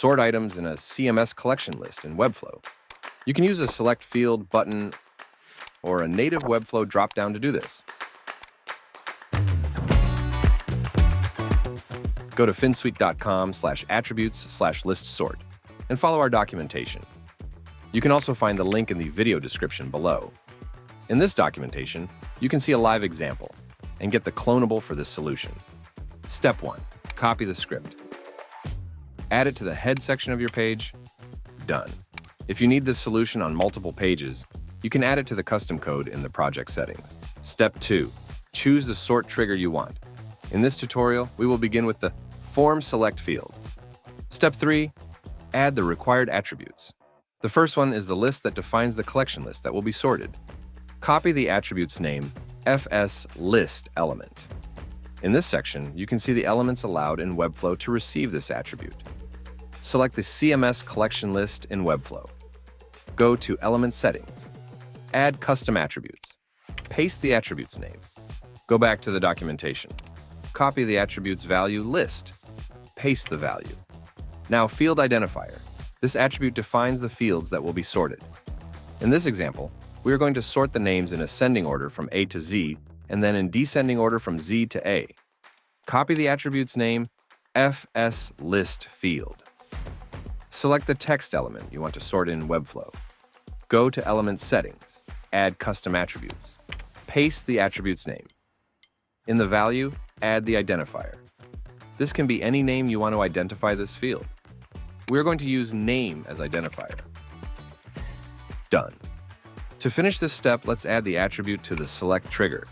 Sort items in a CMS collection list in Webflow. You can use a select field button or a native Webflow dropdown to do this. Go to finsweet.com/attributes/list-sort and follow our documentation. You can also find the link in the video description below. In this documentation, you can see a live example and get the clonable for this solution. Step 1. Copy the script. Add it to the head section of your page. Done. If you need this solution on multiple pages, you can add it to the custom code in the project settings. Step 2. Choose the sort trigger you want. In this tutorial, we will begin with the Form Select field. Step 3. Add the required attributes. The first one is the list that defines the collection list that will be sorted. Copy the attribute's name, FS_list element. In this section, you can see the elements allowed in Webflow to receive this attribute. Select the CMS Collection list in Webflow. Go to Element Settings. Add Custom Attributes. Paste the attribute's name. Go back to the documentation. Copy the attribute's value list. Paste the value. Now, Field Identifier. This attribute defines the fields that will be sorted. In this example, we are going to sort the names in ascending order from A to Z, and then in descending order from Z to A. Copy the attribute's name, FS_list field. Select the text element you want to sort in Webflow. Go to Element Settings. Add Custom Attributes. Paste the attribute's name. In the value, add the identifier. This can be any name you want to identify this field. We're going to use name as identifier. Done. To finish this step, let's add the attribute to the select trigger.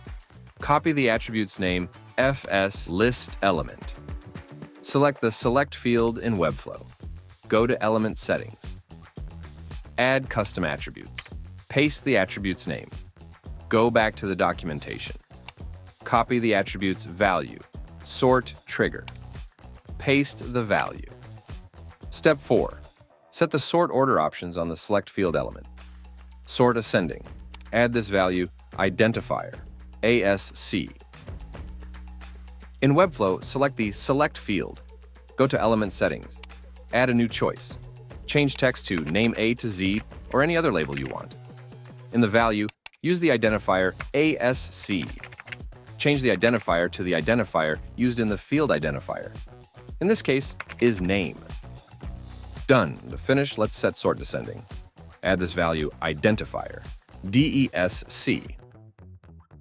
Copy the attribute's name, FS_list element. Select the select field in Webflow. Go to Element Settings. Add Custom Attributes. Paste the attribute's name. Go back to the documentation. Copy the attribute's value, sort trigger. Paste the value. Step 4. Set the sort order options on the select field element. Sort ascending. Add this value, identifier, ASC. In Webflow, select the Select field. Go to Element Settings. Add a new choice. Change text to Name A to Z or any other label you want. In the value, use the identifier ASC. Change the identifier to the identifier used in the field identifier. In this case, is name. Done. To finish, let's set sort descending. Add this value, identifier, DESC.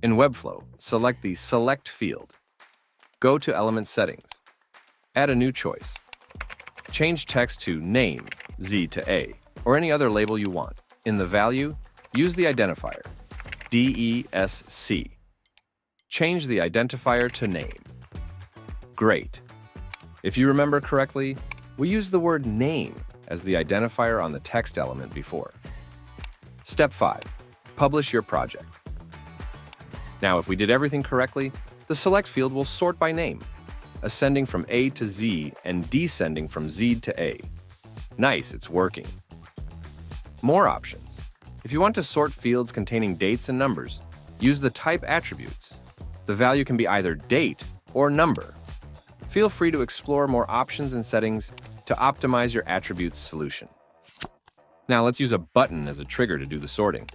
In Webflow, select the Select field. Go to Element Settings. Add a new choice. Change text to Name, Z to A, or any other label you want. In the value, use the identifier, DESC. Change the identifier to Name. Great. If you remember correctly, we used the word name as the identifier on the text element before. Step 5. Publish your project. Now, if we did everything correctly, the select field will sort by name, ascending from A to Z and descending from Z to A. Nice, it's working. More options. If you want to sort fields containing dates and numbers, use the type attributes. The value can be either date or number. Feel free to explore more options and settings to optimize your attributes solution. Now let's use a button as a trigger to do the sorting.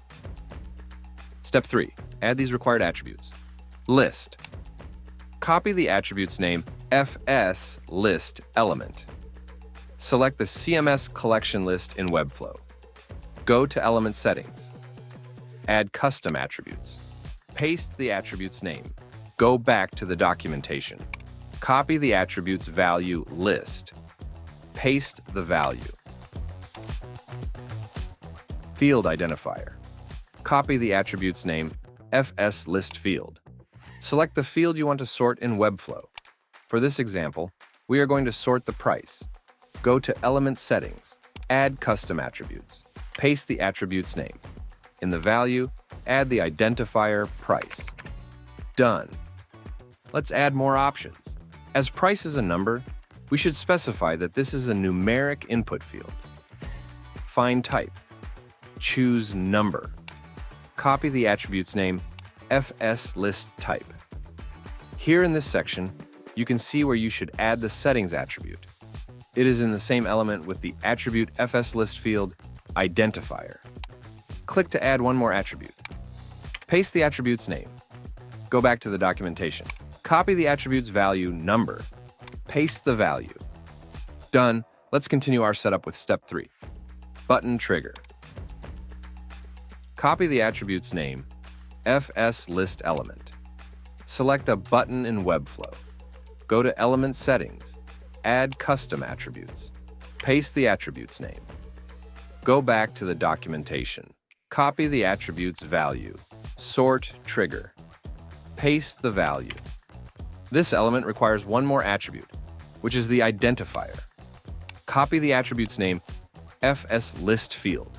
Step 3. Add these required attributes. List. Copy the attribute's name, FS_list element. Select the CMS Collection list in Webflow. Go to Element Settings. Add Custom Attributes. Paste the attribute's name. Go back to the documentation. Copy the attribute's value list. Paste the value. Field identifier. Copy the attribute's name, FS_list field. Select the field you want to sort in Webflow. For this example, we are going to sort the price. Go to Element Settings. Add Custom Attributes. Paste the attribute's name. In the value, add the identifier price. Done. Let's add more options. As price is a number, we should specify that this is a numeric input field. Find type. Choose number. Copy the attribute's name, FS_list type. Here in this section, you can see where you should add the settings attribute. It is in the same element with the attribute FSList field Identifier. Click to add one more attribute. Paste the attribute's name. Go back to the documentation. Copy the attribute's value number. Paste the value. Done. Let's continue our setup with step 3. Button trigger. Copy the attribute's name, FSList element. Select a button in Webflow. Go to Element Settings. Add Custom Attributes. Paste the attribute's name. Go back to the documentation. Copy the attribute's value, Sort Trigger. Paste the value. This element requires one more attribute, which is the identifier. Copy the attribute's name, FSList field.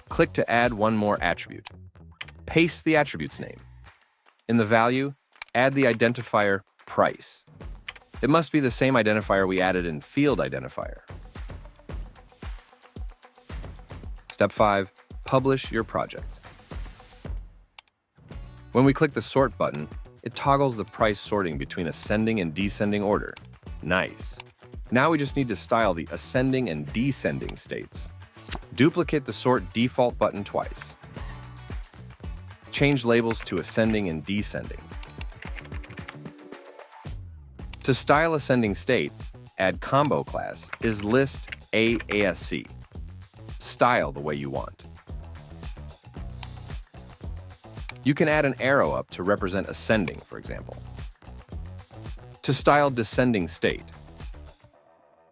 Click to add one more attribute. Paste the attribute's name. In the value, add the identifier price. It must be the same identifier we added in field identifier. Step 5, publish your project. When we click the sort button, it toggles the price sorting between ascending and descending order. Nice. Now we just need to style the ascending and descending states. Duplicate the sort default button twice. Change labels to ascending and descending. To style ascending state, add combo class is list AASC. Style the way you want. You can add an arrow up to represent ascending, for example. To style descending state,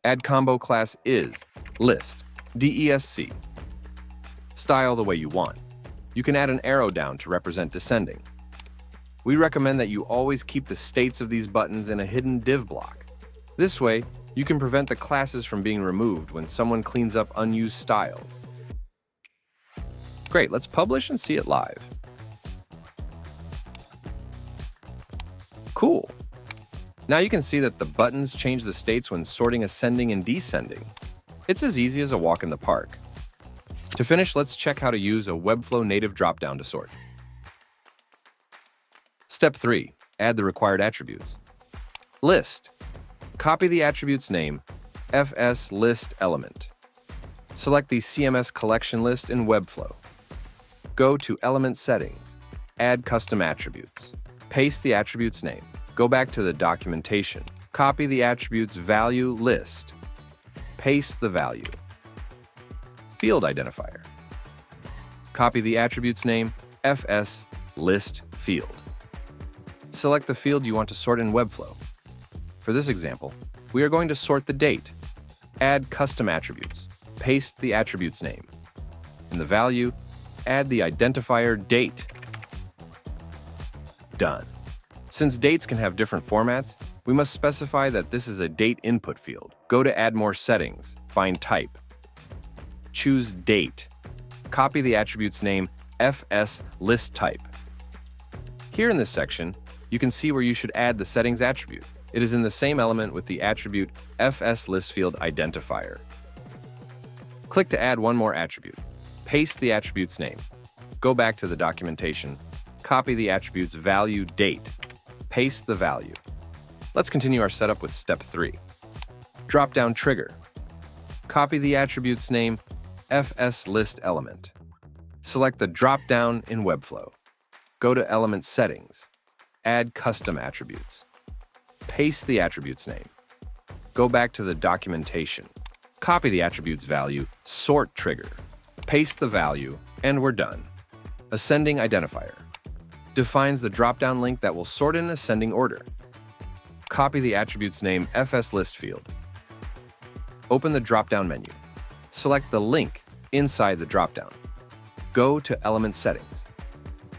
add combo class is list DESC. Style the way you want. You can add an arrow down to represent descending. We recommend that you always keep the states of these buttons in a hidden div block. This way, you can prevent the classes from being removed when someone cleans up unused styles. Great, let's publish and see it live. Cool. Now you can see that the buttons change the states when sorting ascending and descending. It's as easy as a walk in the park. To finish, let's check how to use a Webflow native dropdown to sort. Step 3. Add the required attributes. List. Copy the attribute's name, FSList element. Select the CMS Collection list in Webflow. Go to Element Settings. Add Custom Attributes. Paste the attribute's name. Go back to the documentation. Copy the attribute's value list. Paste the value. Field identifier. Copy the attribute's name, FSList field. Select the field you want to sort in Webflow. For this example, we are going to sort the date. Add custom attributes. Paste the attribute's name. In the value, add the identifier date. Done. Since dates can have different formats, we must specify that this is a date input field. Go to Add More Settings, find Type. Choose Date. Copy the attribute's name, FSListType. Here in this section, you can see where you should add the settings attribute. It is in the same element with the attribute FSListField Identifier. Click to add one more attribute. Paste the attribute's name. Go back to the documentation. Copy the attribute's value date. Paste the value. Let's continue our setup with step 3. Dropdown Trigger. Copy the attribute's name, FSList element. Select the dropdown in Webflow. Go to Element Settings. Add Custom Attributes. Paste the attribute's name. Go back to the documentation. Copy the attribute's value, Sort Trigger. Paste the value, and we're done. Ascending Identifier. Defines the dropdown link that will sort in ascending order. Copy the attribute's name, FSList field. Open the dropdown menu. Select the link inside the dropdown. Go to Element Settings.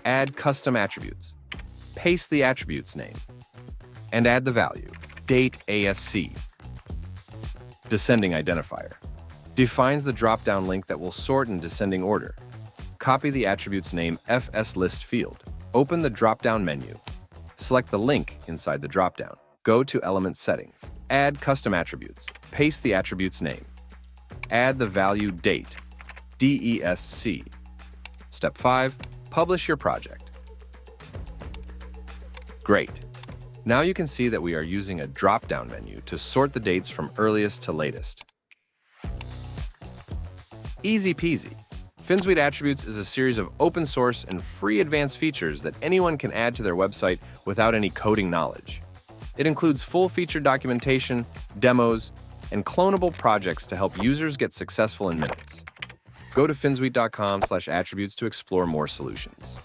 Add Custom Attributes. Paste the attribute's name. And add the value, Date ASC. Descending Identifier. Defines the dropdown link that will sort in descending order. Copy the attribute's name, FSList field. Open the dropdown menu. Select the link inside the dropdown. Go to Element Settings. Add Custom Attributes. Paste the attribute's name. Add the value date, DESC. Step 5. Publish your project. Great. Now you can see that we are using a drop-down menu to sort the dates from earliest to latest. Easy peasy. Finsweet Attributes is a series of open source and free advanced features that anyone can add to their website without any coding knowledge. It includes full-featured documentation, demos, and clonable projects to help users get successful in minutes. Go to finsweet.com/attributes to explore more solutions.